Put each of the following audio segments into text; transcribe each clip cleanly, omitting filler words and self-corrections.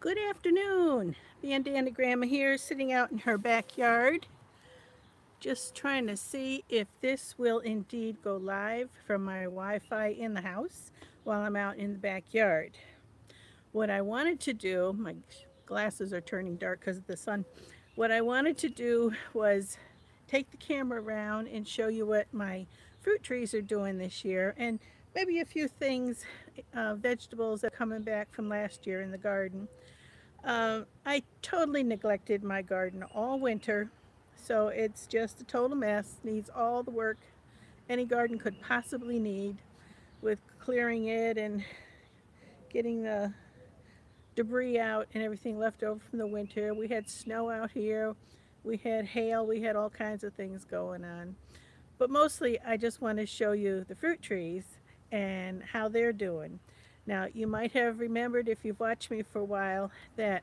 Good afternoon. Bandana Gramma here, sitting out in her backyard, just trying to see if this will indeed go live from my Wi-Fi in the house while I'm out in the backyard. What I wanted to do, my glasses are turning dark because of the sun. What I wanted to do was take the camera around and show you what my fruit trees are doing this year and maybe a few things, vegetables that are coming back from last year in the garden. I totally neglected my garden all winter, so it's just a total mess. Needs all the work any garden could possibly need with clearing it and getting the debris out and everything left over from the winter. We had snow out here, we had hail, we had all kinds of things going on. But mostly, I just want to show you the fruit trees and how they're doing. Now, you might have remembered if you've watched me for a while that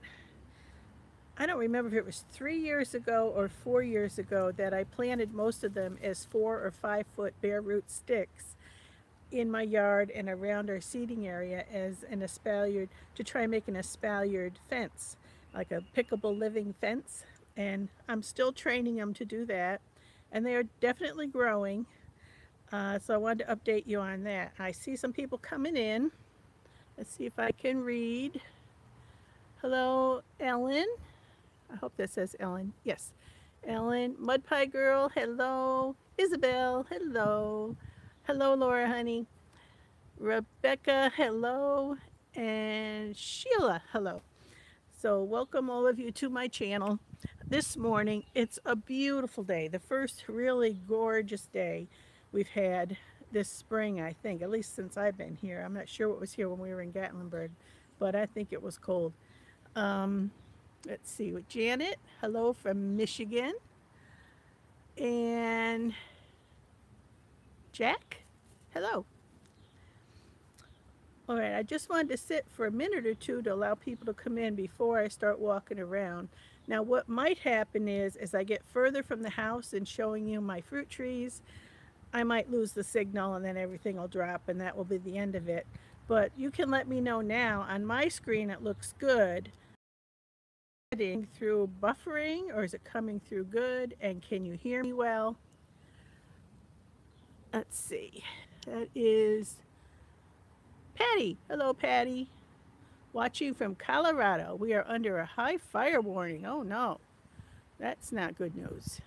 I don't remember if it was 3 years ago or 4 years ago that I planted most of them as 4 or 5 foot bare root sticks in my yard and around our seating area as an espaliered to try and make an espaliered fence, like a pickable living fence. And I'm still training them to do that, and they are definitely growing. So I wanted to update you on that. I see some people coming in. Let's see if I can read. Hello, Ellen. I hope that says Ellen. Yes. Ellen, Mud Pie Girl, hello. Isabel, hello. Hello, Laura, honey. Rebecca, hello. And Sheila, hello. So, welcome all of you to my channel. This morning, it's a beautiful day. The first really gorgeous day we've had this spring, I think, at least since I've been here. I'm not sure what was here when we were in Gatlinburg, but I think it was cold. Let's see, with Janet, hello from Michigan. And Jack, hello. All right, I just wanted to sit for a minute or two to allow people to come in before I start walking around. Now, what might happen is, as I get further from the house and showing you my fruit trees, I might lose the signal and then everything will drop and that will be the end of it. But you can let me know now. On my screen, it looks good. Through buffering, or is it coming through good? And can you hear me well? Let's see. That is Patty. Hello, Patty. Watching from Colorado. We are under a high fire warning. Oh no, that's not good news.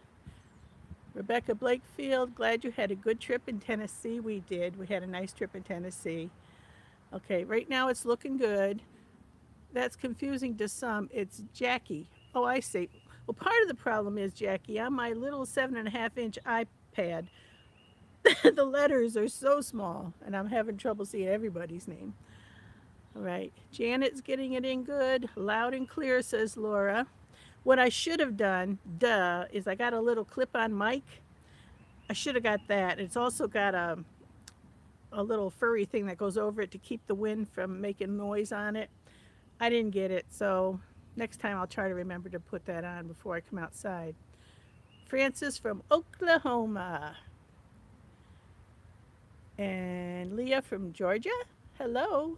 Rebecca Blakefield, glad you had a good trip in Tennessee. We did. We had a nice trip in Tennessee. Okay, right now it's looking good. That's confusing to some. It's Jackie. Oh, I see. Well, part of the problem is, Jackie, on my little 7.5-inch iPad, the letters are so small, and I'm having trouble seeing everybody's name. All right. Janet's getting it in good. Loud and clear, says Laura. What I should have done, duh, is I got a little clip-on mic. I should have got that. It's also got a little furry thing that goes over it to keep the wind from making noise on it. I didn't get it, so next time I'll try to remember to put that on before I come outside. Francis from Oklahoma. And Leah from Georgia. Hello.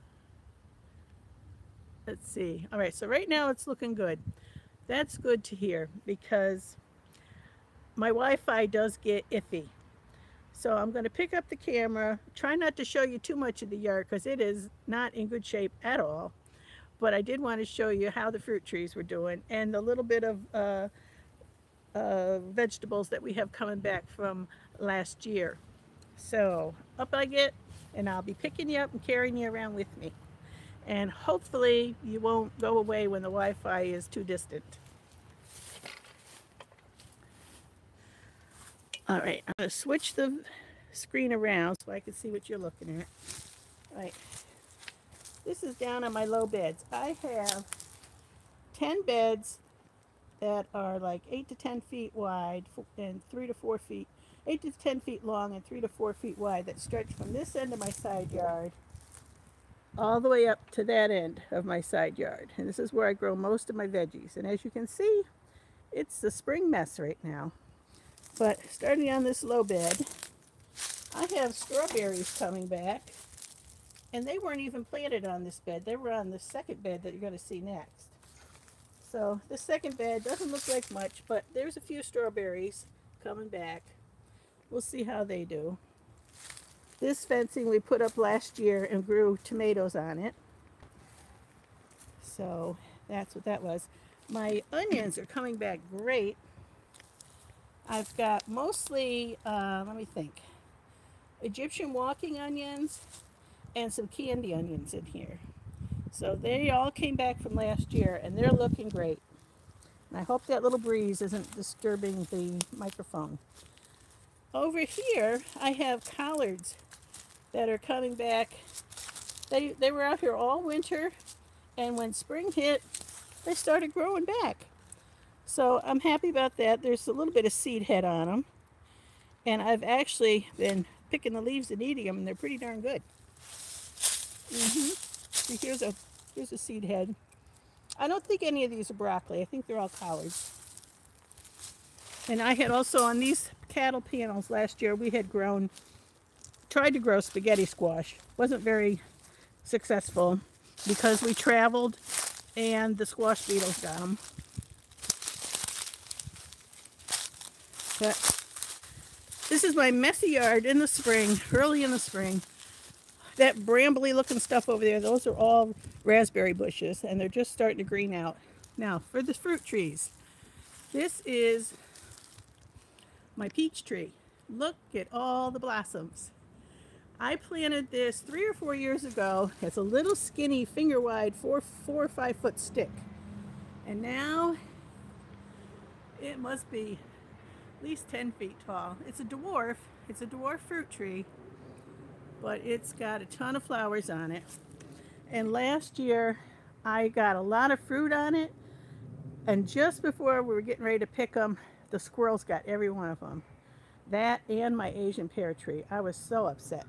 Let's see. All right, so right now it's looking good. That's good to hear because my Wi-Fi does get iffy. So I'm going to pick up the camera. Try not to show you too much of the yard because it is not in good shape at all. But I did want to show you how the fruit trees were doing and the little bit of vegetables that we have coming back from last year. So up I get, and I'll be picking you up and carrying you around with me. And hopefully you won't go away when the Wi-Fi is too distant. All right, I'm going to switch the screen around so I can see what you're looking at. All right. This is down on my low beds. I have 10 beds that are like 8 to 10 feet wide and 3 to 4 feet, 8 to 10 feet long and 3 to 4 feet wide that stretch from this end of my side yard all the way up to that end of my side yard. And this is where I grow most of my veggies. And as you can see, it's a spring mess right now. But starting on this low bed, I have strawberries coming back. And they weren't even planted on this bed. They were on the second bed that you're going to see next. So the second bed doesn't look like much, but there's a few strawberries coming back. We'll see how they do. This fencing we put up last year and grew tomatoes on it. So that's what that was. My onions are coming back great. I've got mostly, let me think, Egyptian walking onions and some candy onions in here. So they all came back from last year and they're looking great. And I hope that little breeze isn't disturbing the microphone. Over here, I have collards that are coming back. They were out here all winter, and when spring hit, they started growing back. So I'm happy about that. There's a little bit of seed head on them. And I've actually been picking the leaves and eating them, and they're pretty darn good. See, here's a seed head. I don't think any of these are broccoli. I think they're all collards. And I had also on these cattle panels last year, we had tried to grow spaghetti squash. Wasn't very successful because we traveled and the squash beetles got them. But this is my messy yard in the spring, early in the spring. That brambly looking stuff over there, those are all raspberry bushes and they're just starting to green out. Now for the fruit trees, this is my peach tree. Look at all the blossoms. I planted this 3 or 4 years ago as a little skinny finger wide 4 or 5 foot stick. And now it must be at least 10 feet tall. It's a dwarf. It's a dwarf fruit tree, but it's got a ton of flowers on it. And last year I got a lot of fruit on it, and just before we were getting ready to pick them, the squirrels got every one of them. That and my Asian pear tree. I was so upset.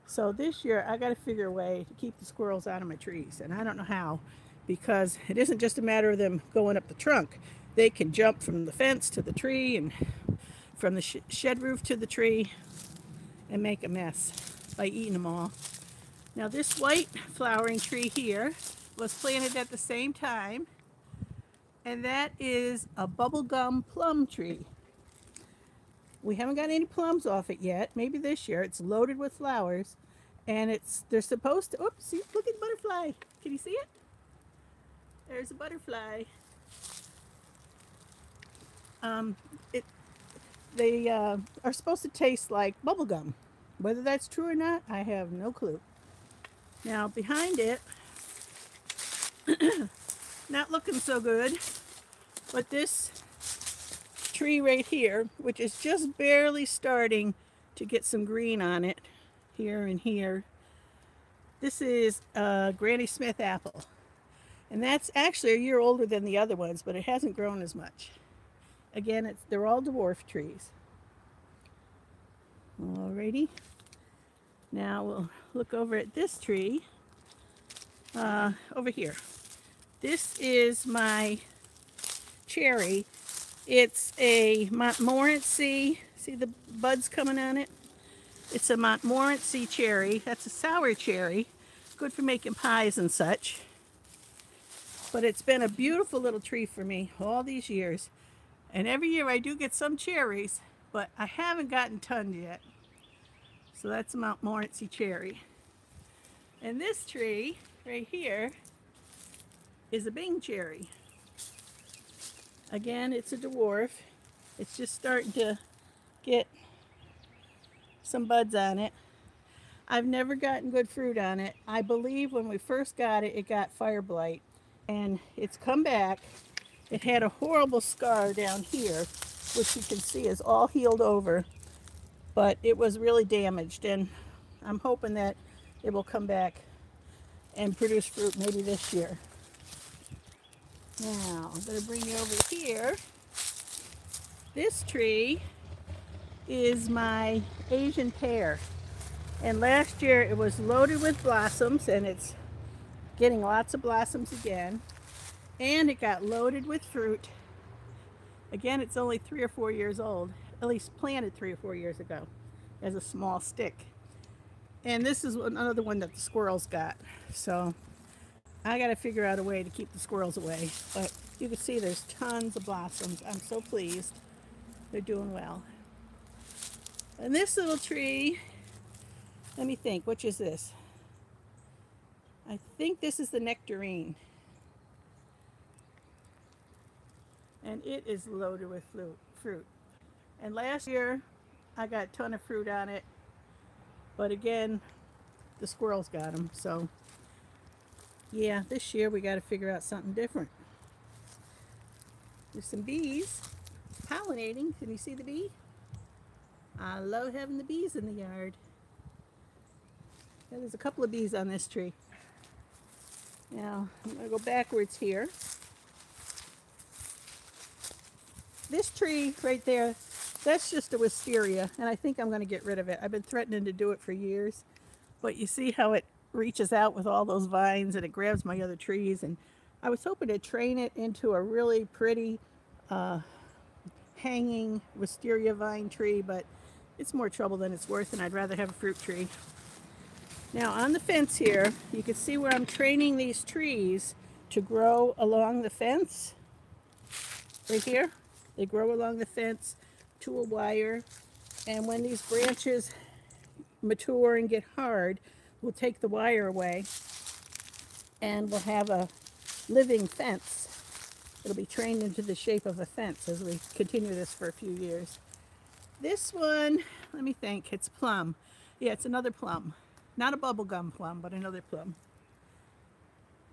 So this year I got to figure a way to keep the squirrels out of my trees, and I don't know how, because it isn't just a matter of them going up the trunk. They can jump from the fence to the tree and from the shed roof to the tree and make a mess by eating them all. Now this white flowering tree here was planted at the same time, and that is a bubblegum plum tree. We haven't got any plums off it yet. Maybe this year. It's loaded with flowers, and they're supposed to, oops, see, look at the butterfly. Can you see it? There's a butterfly. They are supposed to taste like bubble gum. Whether that's true or not, I have no clue. Now behind it, not looking so good, but this tree right here, which is just barely starting to get some green on it, here and here. This is a Granny Smith apple. And that's actually a year older than the other ones, but it hasn't grown as much. Again, they're all dwarf trees. Alrighty. Now we'll look over at this tree. Over here. This is my cherry. It's a Montmorency. See the buds coming on it? It's a Montmorency cherry. That's a sour cherry. Good for making pies and such. But it's been a beautiful little tree for me all these years. And every year I do get some cherries, but I haven't gotten tons yet. So that's a Montmorency cherry. And this tree right here is a Bing cherry. Again, it's a dwarf. It's just starting to get some buds on it. I've never gotten good fruit on it. I believe when we first got it, it got fire blight, and it's come back. It had a horrible scar down here, which you can see is all healed over, but it was really damaged, and I'm hoping that it will come back and produce fruit maybe this year. Now, I'm going to bring you over here. This tree is my Asian pear. And last year it was loaded with blossoms, and it's getting lots of blossoms again. And it got loaded with fruit. Again, it's only 3 or 4 years old. At least planted 3 or 4 years ago as a small stick. And this is another one that the squirrels got. So I got to figure out a way to keep the squirrels away. But you can see there's tons of blossoms. I'm so pleased. They're doing well. And this little tree, let me think, which is this? I think this is the nectarine. And it is loaded with fruit. And last year, I got a ton of fruit on it. But again, the squirrels got them. So, yeah, this year we got to figure out something different. There's some bees pollinating. Can you see the bee? I love having the bees in the yard. Yeah, there's a couple of bees on this tree. Now, I'm going to go backwards here. This tree right there, that's just a wisteria, and I think I'm going to get rid of it. I've been threatening to do it for years, but you see how it reaches out with all those vines and it grabs my other trees, and I was hoping to train it into a really pretty hanging wisteria vine tree, but it's more trouble than it's worth, and I'd rather have a fruit tree. Now on the fence here, you can see where I'm training these trees to grow along the fence. Right here, they grow along the fence to a wire, and when these branches mature and get hard, we'll take the wire away and we'll have a living fence. It'll be trained into the shape of a fence as we continue this for a few years. This one, let me think, it's plum. Yeah, it's another plum. Not a bubblegum plum, but another plum.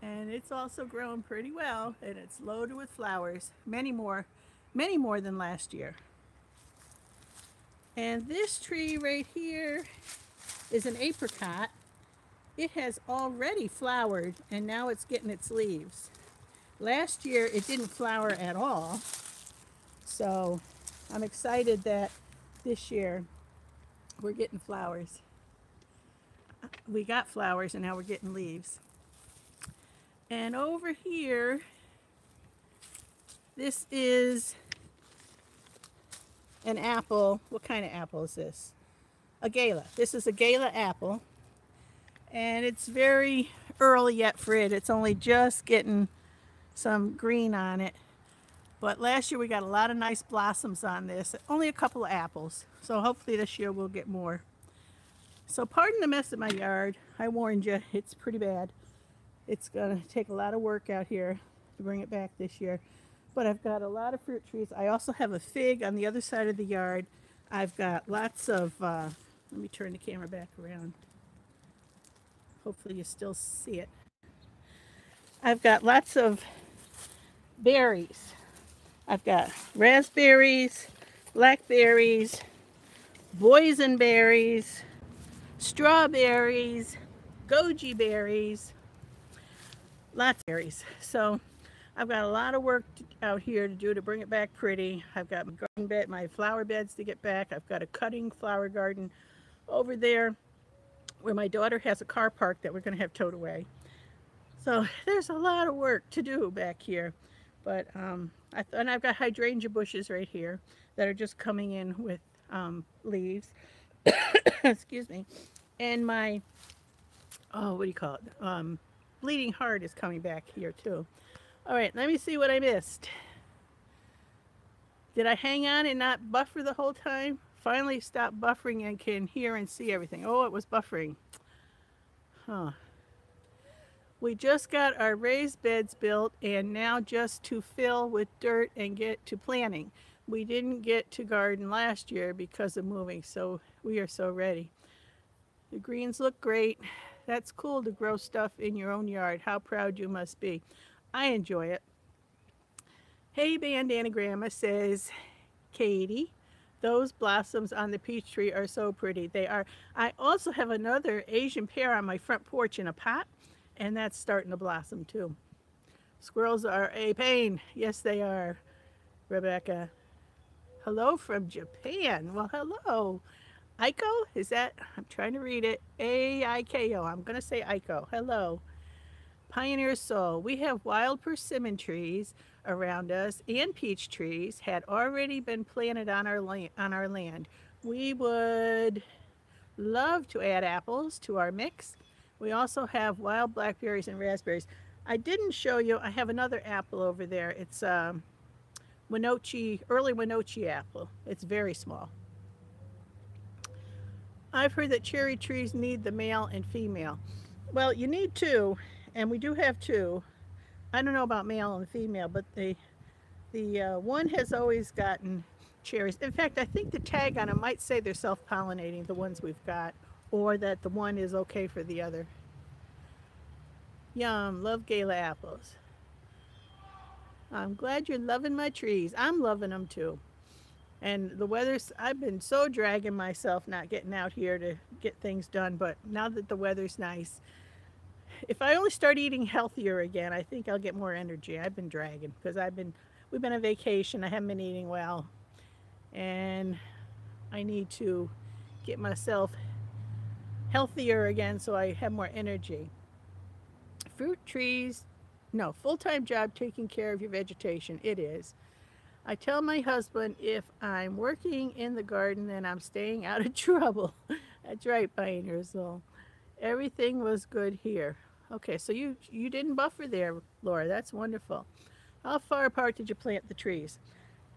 And it's also grown pretty well, and it's loaded with flowers. Many more than last year. And this tree right here is an apricot. It has already flowered, and now it's getting its leaves. Last year it didn't flower at all, so I'm excited that this year we're getting flowers. We got flowers and now we're getting leaves. And over here, this is an apple. What kind of apple is this? A gala. This is a gala apple, and it's very early yet for it. It's only just getting some green on it. But last year we got a lot of nice blossoms on this. Only a couple of apples. So hopefully this year we'll get more. So pardon the mess in my yard. I warned you, it's pretty bad. It's gonna take a lot of work out here to bring it back this year. But I've got a lot of fruit trees. I also have a fig on the other side of the yard. I've got lots of, let me turn the camera back around. Hopefully you still see it. I've got lots of berries. I've got raspberries, blackberries, boysenberries, strawberries, goji berries, lots of berries. So I've got a lot of work out here to do to bring it back pretty. I've got my garden bed, my flower beds to get back. I've got a cutting flower garden over there where my daughter has a car park that we're going to have towed away. So there's a lot of work to do back here. But and I've got hydrangea bushes right here that are just coming in with leaves. Excuse me. And my, oh, what do you call it? Bleeding heart is coming back here too. All right, let me see what I missed. Did I hang on and not buffer the whole time? Finally stopped buffering and can hear and see everything. Oh, it was buffering. Huh. We just got our raised beds built, and now just to fill with dirt and get to planting. We didn't get to garden last year because of moving, so we are so ready. The greens look great. That's cool to grow stuff in your own yard. How proud you must be. I enjoy it. Hey, Bandana Gramma, says Katie. Those blossoms on the peach tree are so pretty. They are. I also have another Asian pear on my front porch in a pot, and that's starting to blossom too. Squirrels are a pain. Yes, they are, Rebecca. Hello from Japan. Well, hello. Aiko, is that? I'm trying to read it. A-I-K-O. I'm going to say Aiko. Hello. Pioneer Soul. We have wild persimmon trees around us, and peach trees had already been planted on our land. We would love to add apples to our mix. We also have wild blackberries and raspberries. I didn't show you, I have another apple over there. It's Winochi, early Winochi apple. It's very small. I've heard that cherry trees need the male and female. Well, you need two, and we do have two. I don't know about male and female, but the one has always gotten cherries. In fact, I think the tag on them might say they're self-pollinating, the ones we've got, or that the one is okay for the other. Yum, love gala apples. I'm glad you're loving my trees. I'm loving them too. And the weather's, I've been so dragging myself not getting out here to get things done, but now that the weather's nice, if I only start eating healthier again, I think I'll get more energy. I've been dragging because we've been on vacation. I haven't been eating well, and I need to get myself healthier again so I have more energy. Fruit trees, no, full-time job taking care of your vegetation. It is. I tell my husband if I'm working in the garden, then I'm staying out of trouble. That's right, Pioneer Soul. Everything was good here. Okay, so you didn't buffer there, Laura. That's wonderful. How far apart did you plant the trees?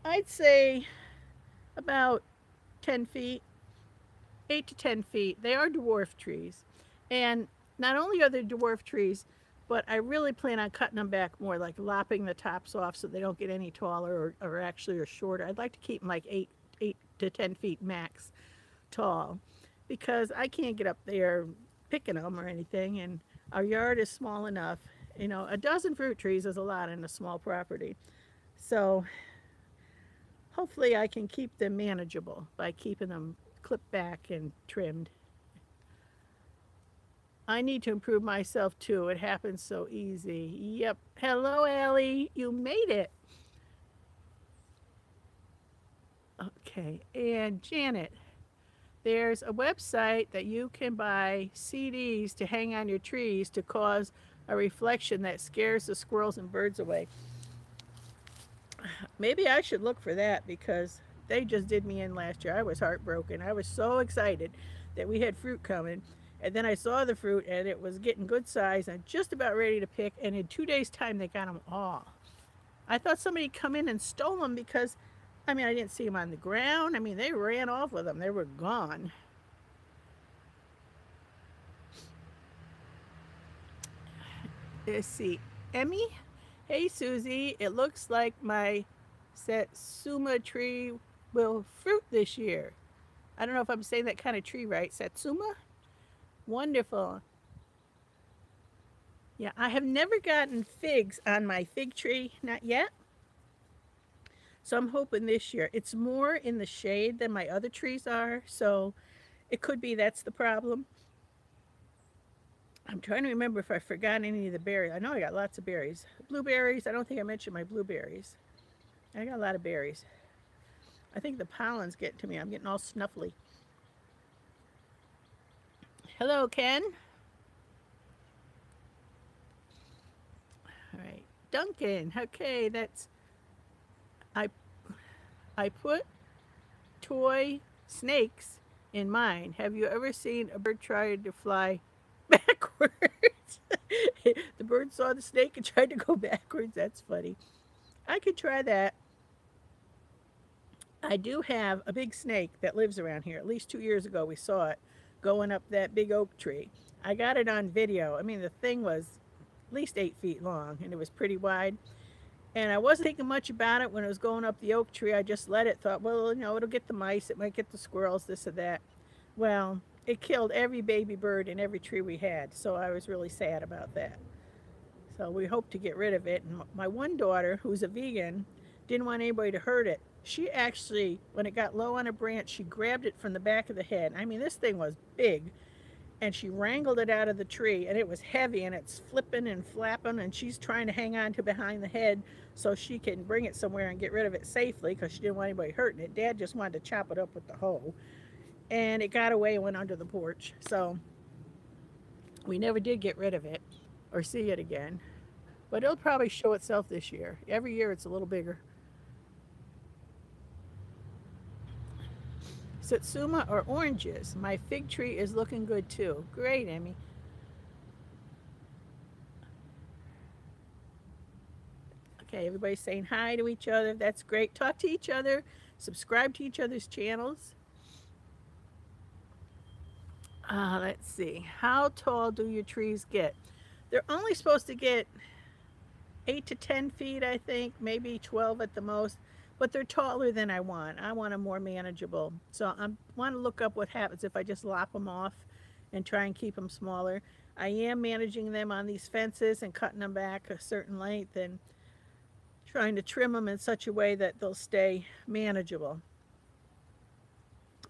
I'd say about 10 feet, 8 to 10 feet. They are dwarf trees. And not only are they dwarf trees, but I really plan on cutting them back more, like lopping the tops off so they don't get any taller or actually are shorter. I'd like to keep them like 8 to 10 feet max tall because I can't get up there picking them or anything, and our yard is small enough. You know, a dozen fruit trees is a lot in a small property. So hopefully I can keep them manageable by keeping them clipped back and trimmed. I need to improve myself too. It happens so easy. Yep. Hello, Allie. You made it. Okay. And Janet, there's a website that you can buy CDs to hang on your trees to cause a reflection that scares the squirrels and birds away. Maybe I should look for that because they just did me in last year. I was heartbroken. I was so excited that we had fruit coming. And then I saw the fruit and it was getting good size and just about ready to pick. And in 2 days' time, they got them all. I thought somebody come in and stole them because, I mean, I didn't see them on the ground. I mean, they ran off with them. They were gone. Let's see. Emmy? Hey, Susie. It looks like my Satsuma tree will fruit this year. I don't know if I'm saying that kind of tree right. Satsuma? Wonderful. Yeah, I have never gotten figs on my fig tree, not yet. So I'm hoping this year. It's more in the shade than my other trees are, so it could be that's the problem. I'm trying to remember if I forgot any of the berries. I know I got lots of berries. Blueberries, I don't think I mentioned my blueberries. I got a lot of berries. I think the pollen's getting to me. I'm getting all snuffly. Hello, Ken. All right, Duncan. Okay, that's I put toy snakes in mine. Have you ever seen a bird try to fly backwards? The bird saw the snake and tried to go backwards. That's funny. I could try that. I do have a big snake that lives around here. At least 2 years ago we saw it going up that big oak tree. I got it on video. I mean, the thing was at least 8 feet long and it was pretty wide. And I wasn't thinking much about it when it was going up the oak tree. I just let it, thought, well, you know, it'll get the mice, it might get the squirrels, this or that. Well, it killed every baby bird in every tree we had. So I was really sad about that. So we hope to get rid of it. And my one daughter, who's a vegan, didn't want anybody to hurt it. She actually, when it got low on a branch, she grabbed it from the back of the head. I mean, this thing was big. And she wrangled it out of the tree, and it was heavy, and it's flipping and flapping, and she's trying to hang on to behind the head so she can bring it somewhere and get rid of it safely because she didn't want anybody hurting it. Dad just wanted to chop it up with the hoe. And it got away and went under the porch. So we never did get rid of it or see it again. But it'll probably show itself this year. Every year it's a little bigger. Satsuma or oranges. My fig tree is looking good too. Great, Emmy. Okay, everybody's saying hi to each other. That's great. Talk to each other. Subscribe to each other's channels. Let's see. How tall do your trees get? They're only supposed to get 8 to 10 feet, I think, maybe 12 at the most, but they're taller than I want. I want them more manageable. So I want to look up what happens if I just lop them off and try and keep them smaller. I am managing them on these fences and cutting them back a certain length and trying to trim them in such a way that they'll stay manageable.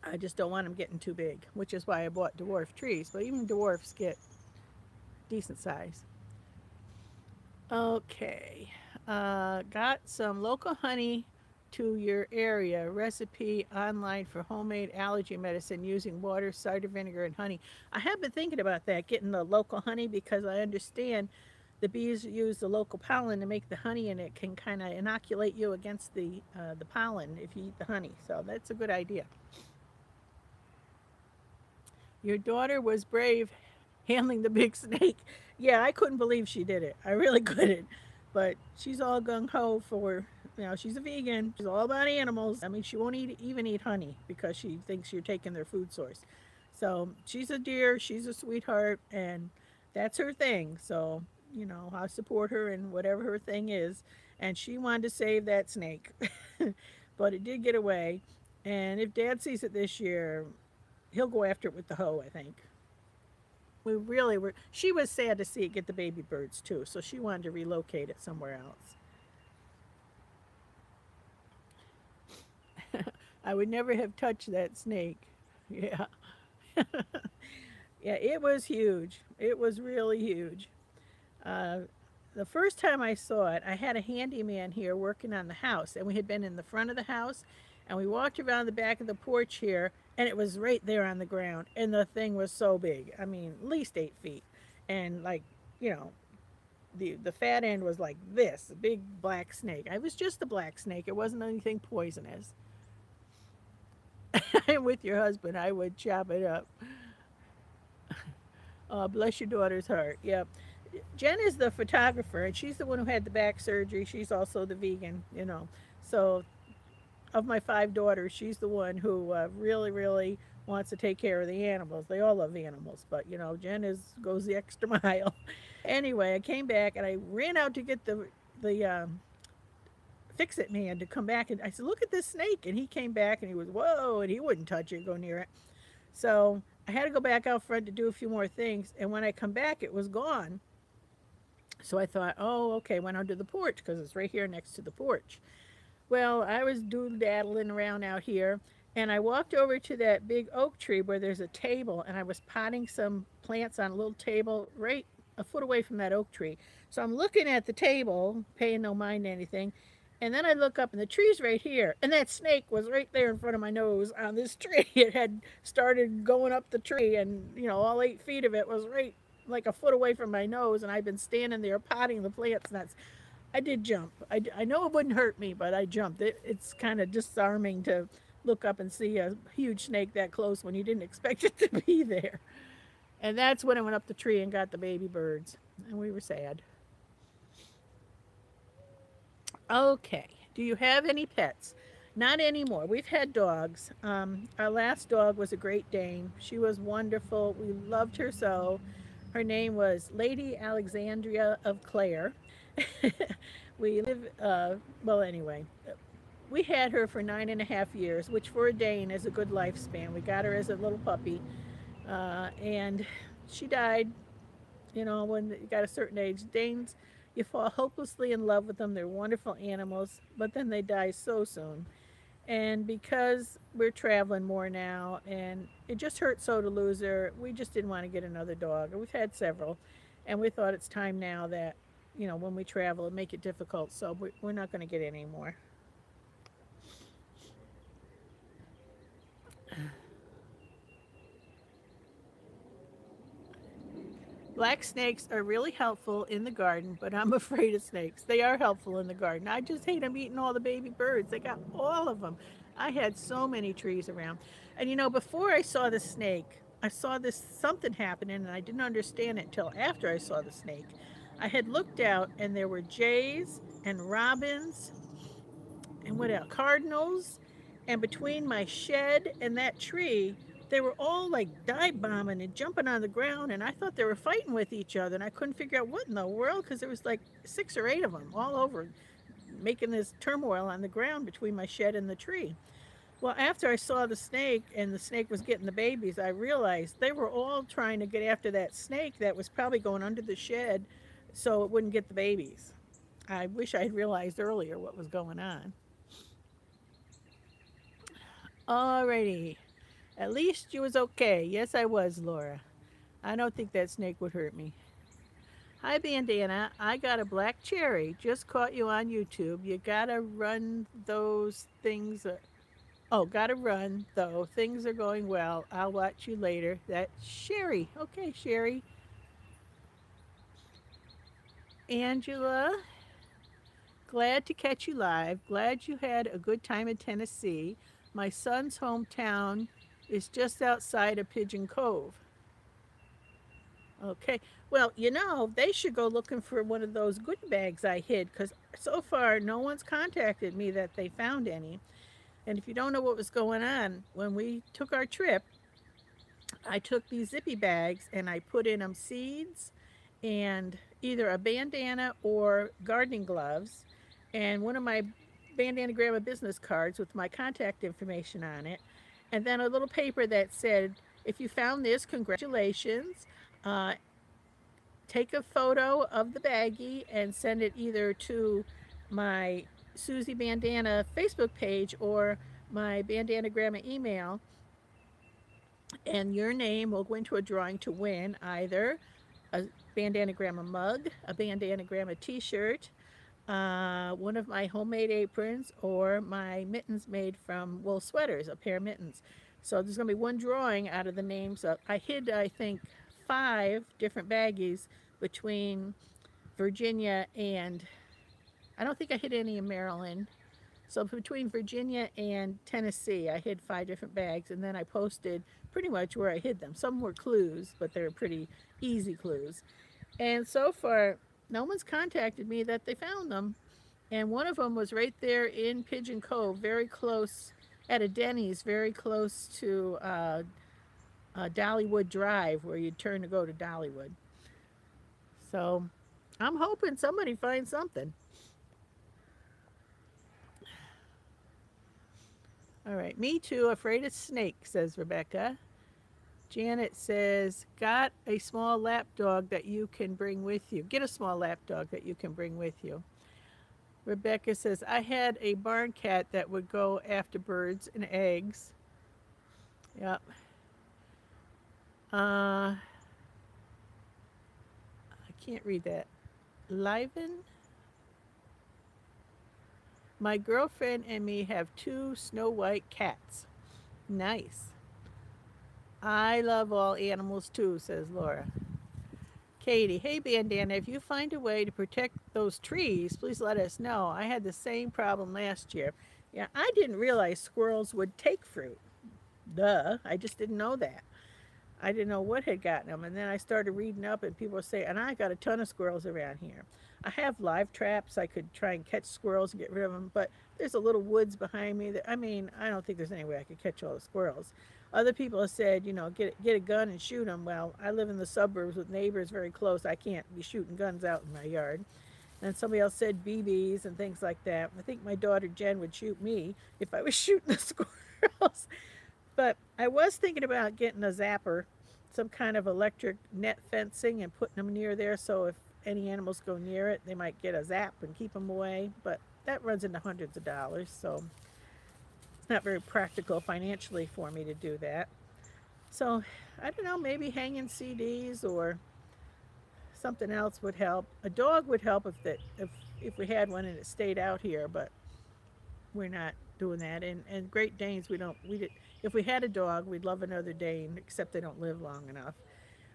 I just don't want them getting too big, which is why I bought dwarf trees. But even dwarfs get decent size. Okay, got some local honey to your area. Recipe online for homemade allergy medicine using water, cider vinegar, and honey. I have been thinking about that, getting the local honey, because I understand the bees use the local pollen to make the honey, and it can kind of inoculate you against the pollen if you eat the honey. So that's a good idea. Your daughter was brave handling the big snake. Yeah, I couldn't believe she did it. I really couldn't. But she's all gung-ho for, she's a vegan. She's all about animals. I mean, she won't even eat honey because she thinks you're taking their food source. So she's a dear, she's a sweetheart, and that's her thing. So, I support her in whatever her thing is. And she wanted to save that snake. But it did get away. And if Dad sees it this year, he'll go after it with the hoe, I think. We really were. She was sad to see it get the baby birds too, so she wanted to relocate it somewhere else. I would never have touched that snake. Yeah. Yeah, it was huge. It was really huge. Uh, the first time I saw it, I had a handyman here working on the house, and we had been in the front of the house, and we walked around the back of the porch here, and it was right there on the ground, and the thing was so big. I mean, at least 8 feet, and like, the fat end was like this, a big black snake. It was just a black snake. It wasn't anything poisonous. I'm with your husband. I would chop it up. Bless your daughter's heart. Yep. Jen is the photographer, and she's the one who had the back surgery. She's also the vegan. So of my 5 daughters, she's the one who really, really wants to take care of the animals. They all love animals, but Jen goes the extra mile. Anyway, I came back and I ran out to get the fix it man to come back, and I said, "Look at this snake," and he came back and he was whoa, and he wouldn't touch it, go near it. So I had to go back out front to do a few more things, and when I come back, it was gone. So I thought, oh, okay, went onto the porch because it's right here next to the porch. Well, I was doodle-daddling around out here, and I walked over to that big oak tree where there's a table, and I was potting some plants on a little table right a foot away from that oak tree. So I'm looking at the table, paying no mind to anything, and then I look up, and the tree's right here, and that snake was right there in front of my nose on this tree. It had started going up the tree, and, all 8 feet of it was right like a foot away from my nose, and I've been standing there potting the plants, and I did jump. I know it wouldn't hurt me, but I jumped. It's kind of disarming to look up and see a huge snake that close when you didn't expect it to be there. And that's when I went up the tree and got the baby birds, and we were sad. Okay, do you have any pets? Not anymore. We've had dogs. Our last dog was a Great Dane. She was wonderful. We loved her so. Her name was Lady Alexandria of Clare. We live, well, anyway, we had her for 9.5 years, which for a Dane is a good lifespan. We got her as a little puppy, and she died, when you got a certain age. Danes, you fall hopelessly in love with them. They're wonderful animals, but then they die so soon. And because we're traveling more now, and it just hurts so to lose her, we just didn't want to get another dog. We've had several, and we thought it's time now that, when we travel, it make it difficult. So we're not going to get any more. Black snakes are really helpful in the garden, but I'm afraid of snakes. They are helpful in the garden. I just hate them eating all the baby birds. They got all of them. I had so many trees around. And you know, before I saw the snake, I saw this something happening and I didn't understand it till after I saw the snake. I had looked out and there were jays and robins and what else? Cardinals. And between my shed and that tree, they were all like dive bombing and jumping on the ground. And I thought they were fighting with each other. And I couldn't figure out what in the world because there was like 6 or 8 of them all over making this turmoil on the ground between my shed and the tree. Well, after I saw the snake and the snake was getting the babies, I realized they were all trying to get after that snake that was probably going under the shed so it wouldn't get the babies. I wish I had realized earlier what was going on. Alrighty. At least you was okay. Yes, I was, Laura. I don't think that snake would hurt me. Hi, Bandana. I got a black cherry. Just caught you on YouTube. You gotta run those things. Oh, gotta run, though. Things are going well. I'll watch you later. That's Sherry. Okay, Sherry. Angela, glad to catch you live. Glad you had a good time in Tennessee. My son's hometown is just outside of Pigeon Cove. Okay. Well, you know, they should go looking for one of those goodie bags I hid because so far no one's contacted me that they found any. And if you don't know what was going on, when we took our trip, I took these zippy bags and I put in them seeds and either a bandana or gardening gloves and one of my Bandana Gramma business cards with my contact information on it. And then a little paper that said, if you found this, congratulations. Uh, Take a photo of the baggie and send it either to my Susie Bandana Facebook page or my Bandana Gramma email, and your name will go into a drawing to win either a Bandana Gramma mug, a Bandana Gramma t-shirt, one of my homemade aprons, or my mittens made from wool sweaters, a pair of mittens. So there's going to be one drawing out of the names of, I hid, I think, 5 different baggies between Virginia and, I don't think I hid any in Maryland. So between Virginia and Tennessee, I hid 5 different bags, and then I posted pretty much where I hid them. Some were clues, but they were pretty easy clues. And so far, no one's contacted me that they found them. And one of them was right there in Pigeon Cove, very close at a Denny's, very close to Dollywood Drive, where you turn to go to Dollywood. So I'm hoping somebody finds something. All right, me too, afraid of snakes, says Rebecca. Janet says, got a small lap dog that you can bring with you. Get a small lap dog that you can bring with you. Rebecca says, I had a barn cat that would go after birds and eggs. Yep. I can't read that. Liven? My girlfriend and me have 2 Snow White cats. Nice. I love all animals too, says Laura. Katie, hey Bandana, if you find a way to protect those trees, please let us know. I had the same problem last year. Yeah, I didn't realize squirrels would take fruit. Duh, I just didn't know that. I didn't know what had gotten them. And then I started reading up, and people were saying, and I got a ton of squirrels around here. I have live traps. I could try and catch squirrels and get rid of them, but there's a little woods behind me. That, I mean, I don't think there's any way I could catch all the squirrels. Other people have said, you know, get a gun and shoot them. Well, I live in the suburbs with neighbors very close. I can't be shooting guns out in my yard. And somebody else said BBs and things like that. I think my daughter Jen would shoot me if I was shooting the squirrels. But I was thinking about getting a zapper, some kind of electric net fencing, and putting them near there so if any animals go near it, they might get a zap and keep them away. But that runs into hundreds of dollars, so it's not very practical financially for me to do that. So I don't know, maybe hanging CDs or something else would help. A dog would help if we had one and it stayed out here, but we're not doing that. And Great Danes, we did. If we had a dog, we'd love another Dane, except they don't live long enough.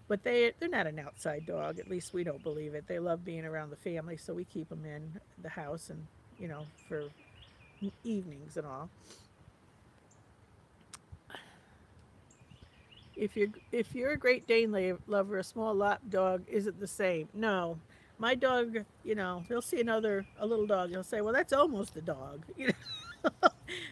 But they're not an outside dog. At least we don't believe it. They love being around the family, so we keep them in the house and for evenings and all. If you're a Great Dane lover, a small lap dog isn't the same. No, my dog, he'll see a little dog, he'll say, "Well, that's almost a dog."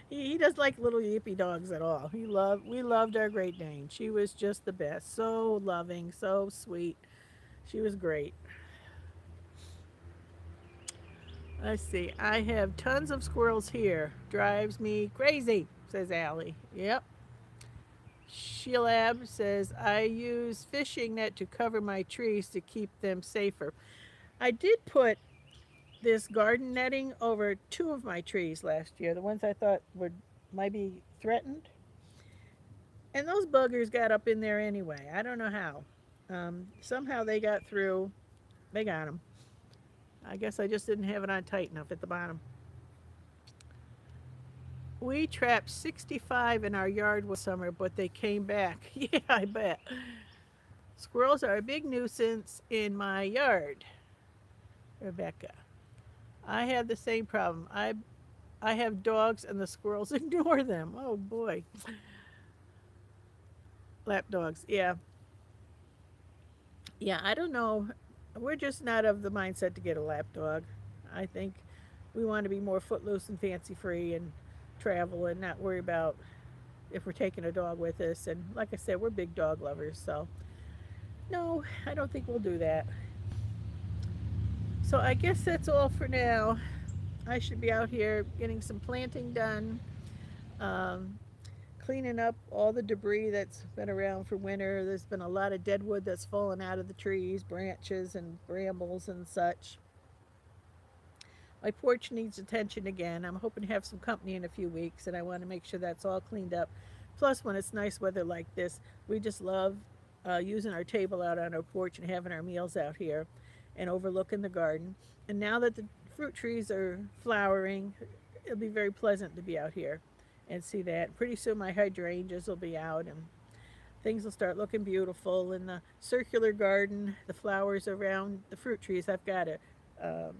He doesn't like little yippy dogs at all. We loved our Great Dane. She was just the best. So loving, so sweet. She was great. Let's see. I have tons of squirrels here. Drives me crazy, says Allie. Yep. Sheilab says, I use fishing net to cover my trees to keep them safer. I did put this garden netting over two of my trees last year, the ones I thought might be threatened. And those buggers got up in there anyway. I don't know how. Somehow they got through. They got them. I guess I just didn't have it on tight enough at the bottom. We trapped 65 in our yard one summer, but they came back. Yeah, I bet. Squirrels are a big nuisance in my yard. Rebecca. I have the same problem. I have dogs and the squirrels ignore them. Oh boy. Lap dogs. Yeah. Yeah, I don't know. We're just not of the mindset to get a lap dog. I think we want to be more footloose and fancy free and travel and not worry about if we're taking a dog with us. And like I said, we're big dog lovers, so no, I don't think we'll do that. So I guess that's all for now. I should be out here getting some planting done, um, cleaning up all the debris that's been around for winter. There's been a lot of dead wood that's fallen out of the trees, branches and brambles and such. My porch needs attention again. I'm hoping to have some company in a few weeks, and I want to make sure that's all cleaned up. Plus, when it's nice weather like this, we just love using our table out on our porch and having our meals out here and overlooking the garden. And now that the fruit trees are flowering, it'll be very pleasant to be out here and see that. Pretty soon my hydrangeas will be out and things will start looking beautiful. In the circular garden, the flowers around the fruit trees, I've got a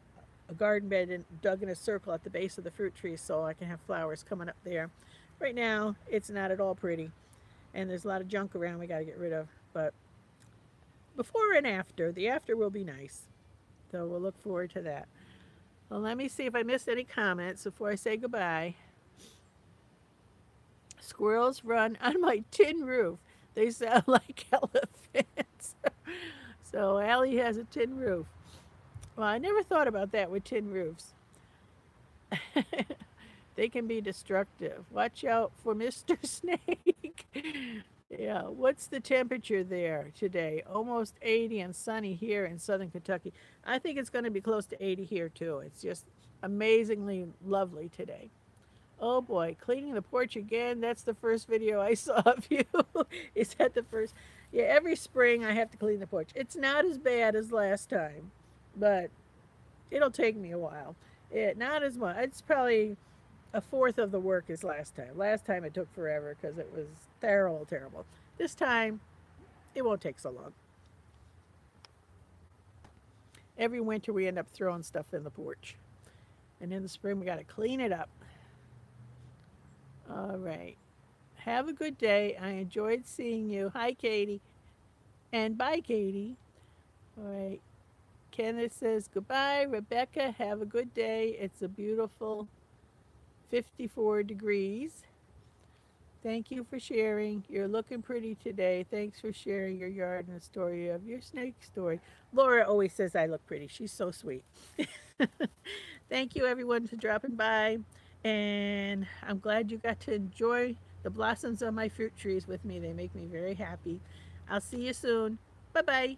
garden bed dug in a circle at the base of the fruit trees so I can have flowers coming up there. Right now, it's not at all pretty, and there's a lot of junk around we got to get rid of. But before and after, the after will be nice. So we'll look forward to that. Well, let me see if I missed any comments before I say goodbye. Squirrels run on my tin roof. They sound like elephants. So Allie has a tin roof. Well, I never thought about that with tin roofs. They can be destructive. Watch out for Mr. Snake. Yeah, what's the temperature there today? Almost 80 and sunny here in southern Kentucky. I think it's going to be close to 80 here too. It's just amazingly lovely today. Oh boy, cleaning the porch again. That's the first video I saw of you. Is that the first? Yeah, every spring I have to clean the porch. It's not as bad as last time, but it'll take me a while. Not as much. It's probably a fourth of the work as last time. Last time it took forever because it was terrible, terrible. This time, it won't take so long. Every winter we end up throwing stuff in the porch. And in the spring we got to clean it up. All right. Have a good day. I enjoyed seeing you. Hi, Katie. And bye, Katie. All right. Kenneth says, goodbye, Rebecca. Have a good day. It's a beautiful 54 degrees. Thank you for sharing. You're looking pretty today. Thanks for sharing your yard and the story of your snake story. Laura always says I look pretty. She's so sweet. Thank you, everyone, for dropping by. And I'm glad you got to enjoy the blossoms on my fruit trees with me. They make me very happy. I'll see you soon. Bye-bye.